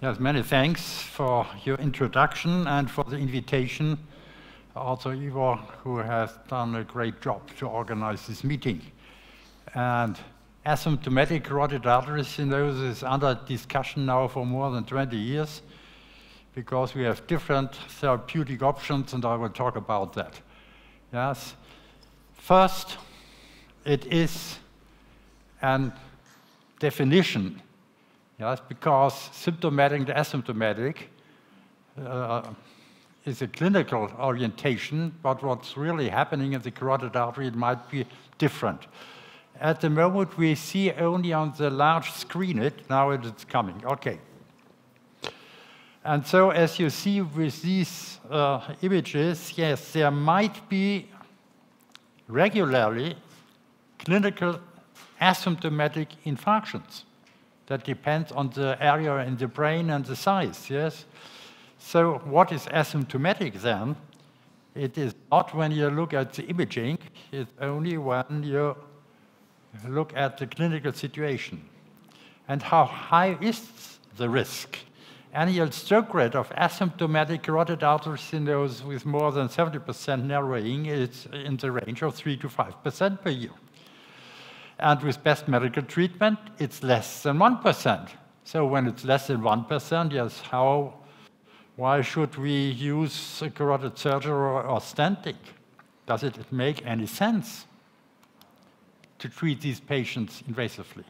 Yes, many thanks for your introduction and for the invitation. Also, Ivo, who has done a great job to organize this meeting. And asymptomatic carotid artery stenosis is under discussion now for more than 20 years because we have different therapeutic options, and I will talk about that. Yes. First, it is a definition. Yes, because symptomatic and asymptomatic is a clinical orientation, but what's really happening in the carotid artery, it might be different. At the moment, we see only on the large screen it. Now it's coming. Okay. And so, as you see with these images, yes, there might be regularly clinical asymptomatic infarctions. That depends on the area in the brain and the size, yes? So what is asymptomatic then? It is not when you look at the imaging, it's only when you look at the clinical situation. And how high is the risk? Annual stroke rate of asymptomatic carotid artery stenosis with more than 70% narrowing is in the range of 3 to 5% per year. And with best medical treatment, it's less than 1%. So when it's less than 1%, yes, why should we use carotid surgery or stenting? Does it make any sense to treat these patients invasively?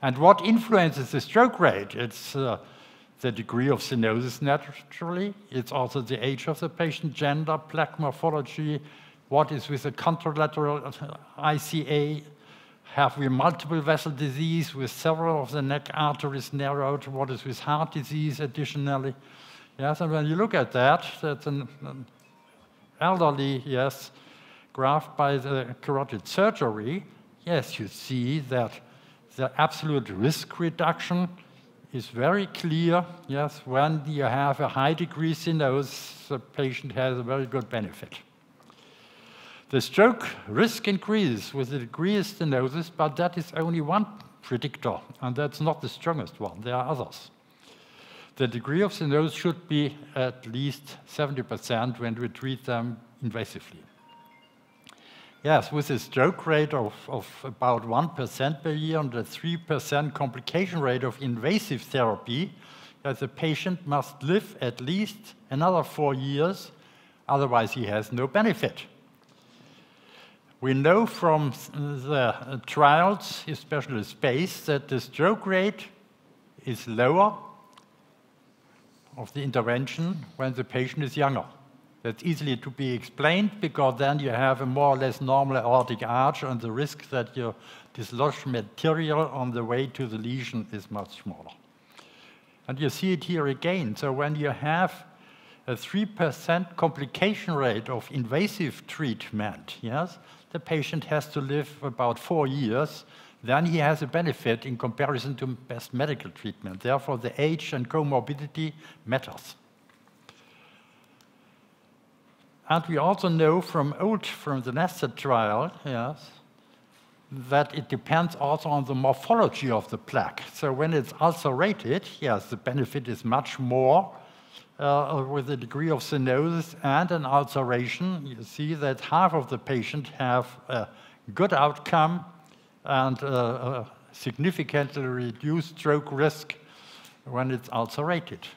And what influences the stroke rate? It's the degree of stenosis naturally. It's also the age of the patient, gender, plaque morphology, what is with the contralateral ICA. Have we multiple vessel disease with several of the neck arteries narrowed? What is with heart disease additionally? Yes, and when you look at that, that's an elderly, yes, graph by the carotid surgery. Yes, you see that the absolute risk reduction is very clear. Yes, when you have a high degree stenosis, the patient has a very good benefit. The stroke risk increases with the degree of stenosis, but that is only one predictor, and that's not the strongest one. There are others. The degree of stenosis should be at least 70% when we treat them invasively. Yes, with a stroke rate of about 1% per year and a 3% complication rate of invasive therapy, the patient must live at least another 4 years, otherwise he has no benefit. We know from the trials, especially SPACE, that the stroke rate is lower of the intervention when the patient is younger. That's easily to be explained because then you have a more or less normal aortic arch and the risk that you dislodge material on the way to the lesion is much smaller. And you see it here again. So when you have a 3% complication rate of invasive treatment, yes, the patient has to live about 4 years, then he has a benefit in comparison to best medical treatment. Therefore, the age and comorbidity matters. And we also know from the nested trial, yes, that it depends also on the morphology of the plaque. So when it's ulcerated, yes, the benefit is much more with a degree of stenosis and an ulceration. You see that half of the patients have a good outcome and a significantly reduced stroke risk when it's ulcerated.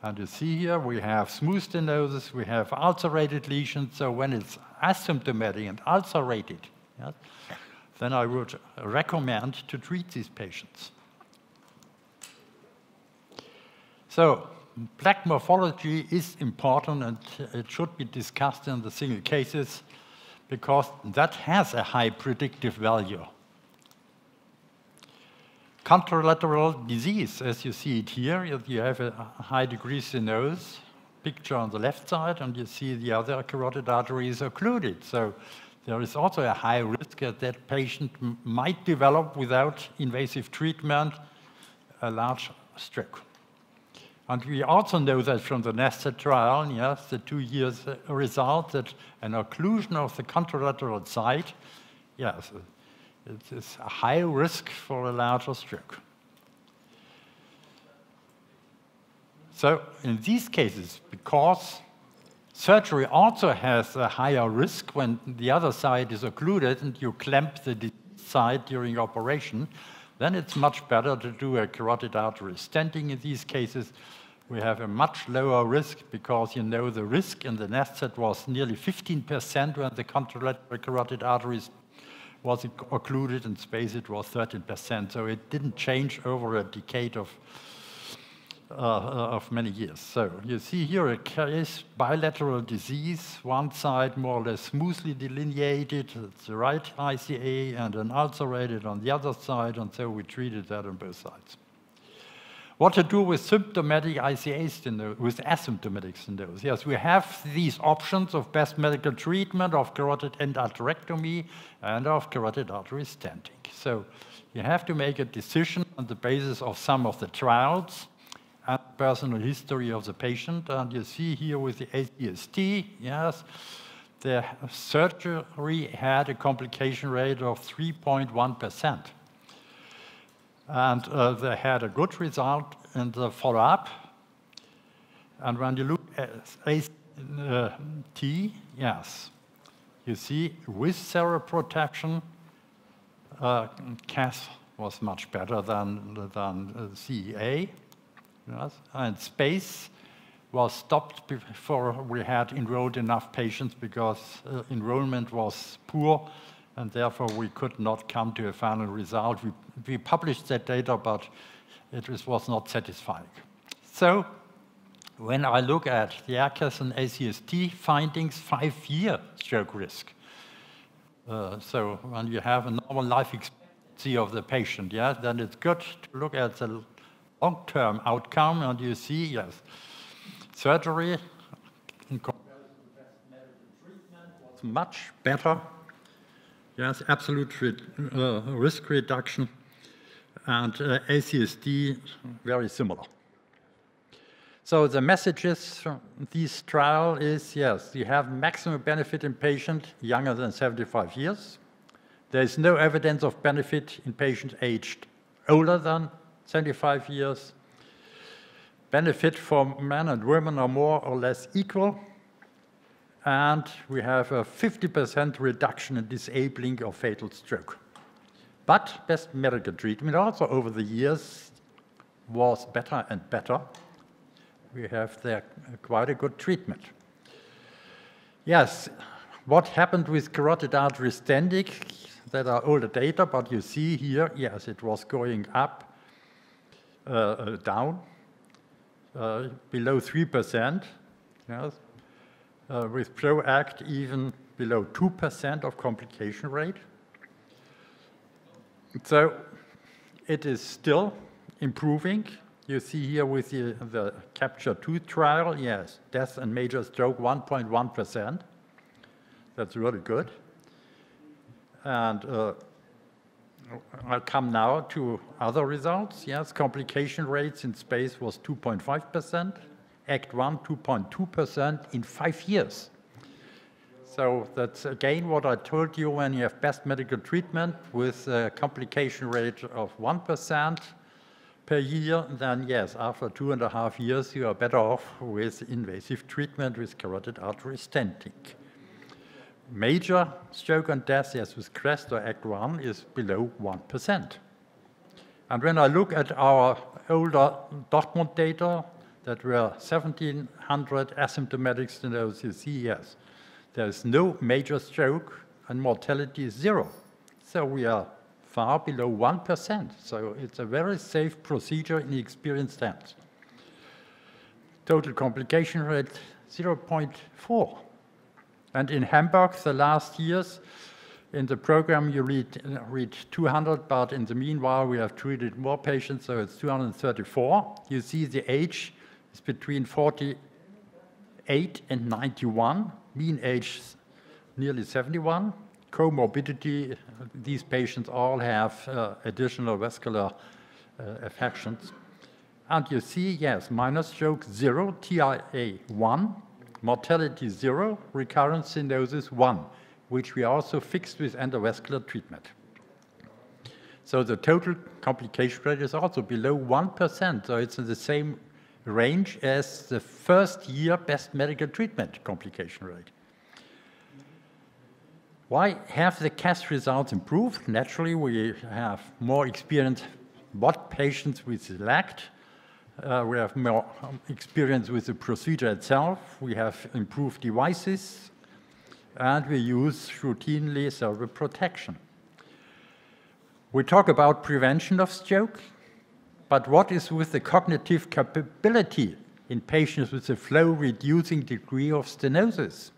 And you see here we have smooth stenosis, we have ulcerated lesions, so when it's asymptomatic and ulcerated, yes, then I would recommend to treat these patients. So, plaque morphology is important and it should be discussed in the single cases because that has a high predictive value. Contralateral disease, as you see it here, you have a high degree stenosis, picture on the left side, and you see the other carotid artery is occluded. So there is also a high risk that patient might develop without invasive treatment a large stroke. And we also know that from the nested trial, yes, the 2 years result, that an occlusion of the contralateral side, yes, it is a high risk for a larger stroke. So in these cases, because surgery also has a higher risk when the other side is occluded and you clamp the side during operation, then it's much better to do a carotid artery stenting. In these cases, we have a much lower risk because, you know, the risk in the nest set was nearly 15% when the contralateral carotid arteries was occluded. In space, it was 13%. So it didn't change over a decade of many years. So you see here a case, bilateral disease, one side more or less smoothly delineated, it's the right ICA, and an ulcerated on the other side, and so we treated that on both sides. What to do with symptomatic ICA stenosis, with asymptomatic stenosis? Yes, we have these options of best medical treatment, of carotid endarterectomy, and of carotid artery stenting. So you have to make a decision on the basis of some of the trials and personal history of the patient. And you see here with the ACST, yes, the surgery had a complication rate of 3.1%. And they had a good result in the follow-up. And when you look at ACT, yes, you see with seroprotection, CAS was much better than CEA. Yes. And space was stopped before we had enrolled enough patients because enrollment was poor, and therefore we could not come to a final result. We published that data, but it was not satisfying. So when I look at the ACAS and ACST findings, 5-year stroke risk. So when you have a normal life expectancy of the patient, yeah, then it's good to look at the long-term outcome, and you see, yes, surgery in comparison to best medical treatment was much better. Yes, absolute risk reduction, and ACST very similar. So the messages from this trial is, yes, you have maximum benefit in patient younger than 75 years. There is no evidence of benefit in patients aged older than 75 years. Benefit for men and women are more or less equal. And we have a 50% reduction in disabling or fatal stroke. But best medical treatment also over the years was better and better. We have there quite a good treatment. Yes, what happened with carotid artery stenting? That are older data, but you see here, yes, it was going up, down, below 3%. Yes. With PROACT even below 2% of complication rate. So it is still improving. You see here with the CAPTURE-2 trial, yes, death and major stroke 1.1%. That's really good. And I'll come now to other results. Yes, complication rates in space was 2.5%. ACT1, 2.2% in 5 years. So that's again what I told you when you have best medical treatment with a complication rate of 1% per year, then yes, after 2.5 years, you are better off with invasive treatment with carotid artery stenting. Major stroke and death, yes, with CREST or ACT1 is below 1%. And when I look at our older Dortmund data, that were 1,700 asymptomatic stenosis, yes, there is no major stroke and mortality is 0. So we are far below 1%. So it's a very safe procedure in experienced hands. Total complication rate 0.4. And in Hamburg, the last years, in the program you read 200, but in the meanwhile we have treated more patients, so it's 234. You see the age is between 48 and 91, mean age nearly 71. Comorbidity, these patients all have additional vascular affections. And you see, yes, minor stroke 0, TIA 1, mortality 0, recurrent stenosis 1, which we also fixed with endovascular treatment. So the total complication rate is also below 1%, so it's in the same range as the first-year best medical treatment complication rate. Why have the CAS results improved? Naturally, we have more experience what patients we select. We have more experience with the procedure itself. We have improved devices, and we use routinely cerebral protection. We talk about prevention of stroke, but what is with the cognitive capability in patients with a flow-reducing degree of stenosis?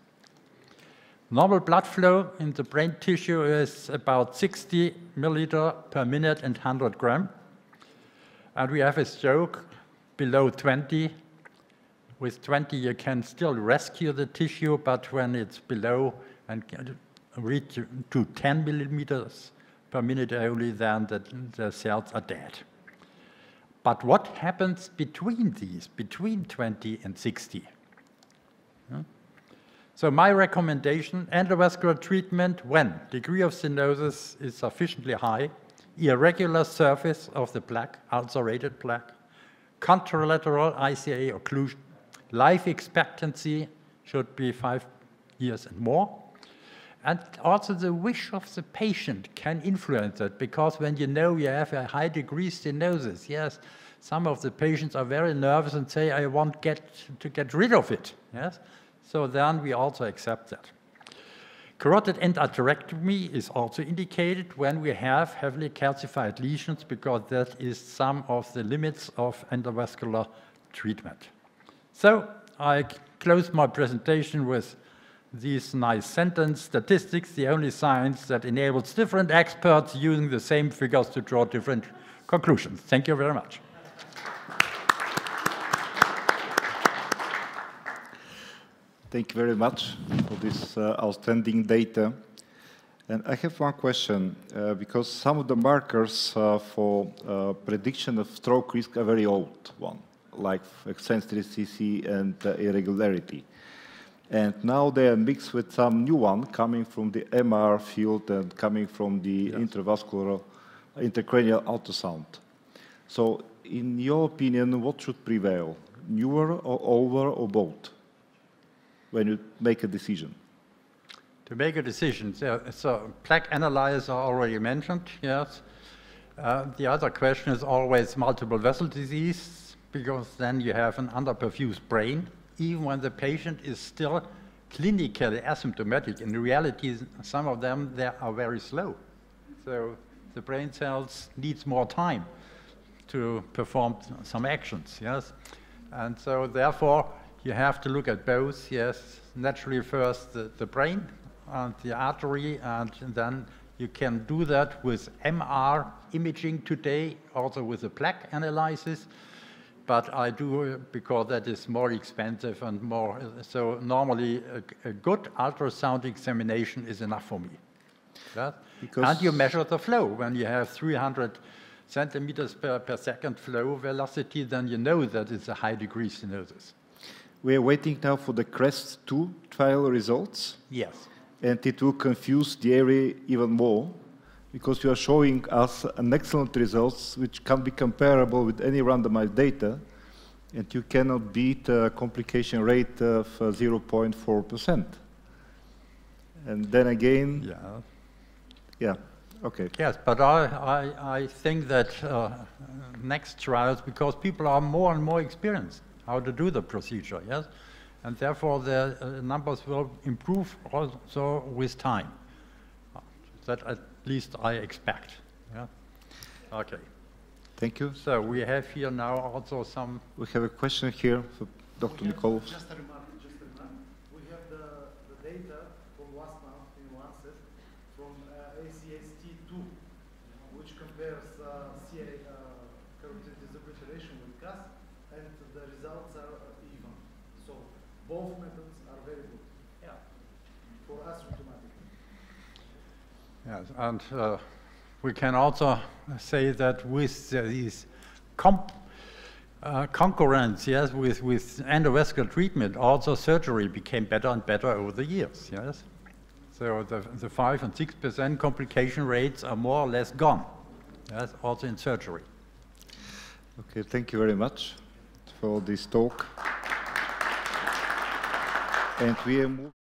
Normal blood flow in the brain tissue is about 60 milliliter per minute and 100 gram. And we have a stroke below 20. With 20, you can still rescue the tissue, but when it's below and reach to 10 millimeters per minute only, then the cells are dead. But what happens between these, between 20 and 60? So my recommendation, endovascular treatment when degree of stenosis is sufficiently high, irregular surface of the plaque, ulcerated plaque, contralateral ICA occlusion, life expectancy should be 5 years and more. And also the wish of the patient can influence it, because when you know you have a high degree stenosis, yes, some of the patients are very nervous and say, I want to get rid of it, yes? So then we also accept that. Carotid endarterectomy is also indicated when we have heavily calcified lesions, because that is some of the limits of endovascular treatment. So I close my presentation with these nice sentence: statistics, the only science that enables different experts using the same figures to draw different conclusions. Thank you very much. Thank you very much for this outstanding data. And I have one question, because some of the markers for prediction of stroke risk are very old one, like eccentricity and irregularity. And now they are mixed with some new one coming from the MR field and coming from the intravascular intracranial ultrasound. So in your opinion, what should prevail, newer or older or both, when you make a decision? To make a decision, so plaque analysis are already mentioned, yes. The other question is always multiple vessel disease, because then you have an underperfused brain, even when the patient is still clinically asymptomatic. In reality, some of them, they are very slow. So the brain cells needs more time to perform some actions, yes. And so therefore, you have to look at both, yes. Naturally first the brain and the artery, and then you can do that with MR imaging today, also with the plaque analysis. But I do because that is more expensive and more, so normally a good ultrasound examination is enough for me. Yes? And you measure the flow. When you have 300 centimeters per second flow velocity, then you know that it's a high degree stenosis. We are waiting now for the CREST-2 trial results. Yes. And it will confuse the area even more, because you are showing us an excellent results which can be comparable with any randomized data, and you cannot beat a complication rate of 0.4%. And then again, okay. Yes, but I think that next trials, because people are more and more experienced how to do the procedure, yes? And therefore the numbers will improve also with time. That at least I expect. Yeah. Okay. Thank you. So we have here now also some. We have a question here for Dr. Nikolov. Just a remark. We have the data from last month in Lancet from ACST2, which compares carotid disobliteration with CAS, and the results are even. So both methods are very good. Yeah. For asymptomatic. Yes, and we can also say that with these concurrence, yes, with endovascular treatment, also surgery became better and better over the years, yes. So the 5 and 6% complication rates are more or less gone, yes, also in surgery. Okay, thank you very much for this talk. And we have moved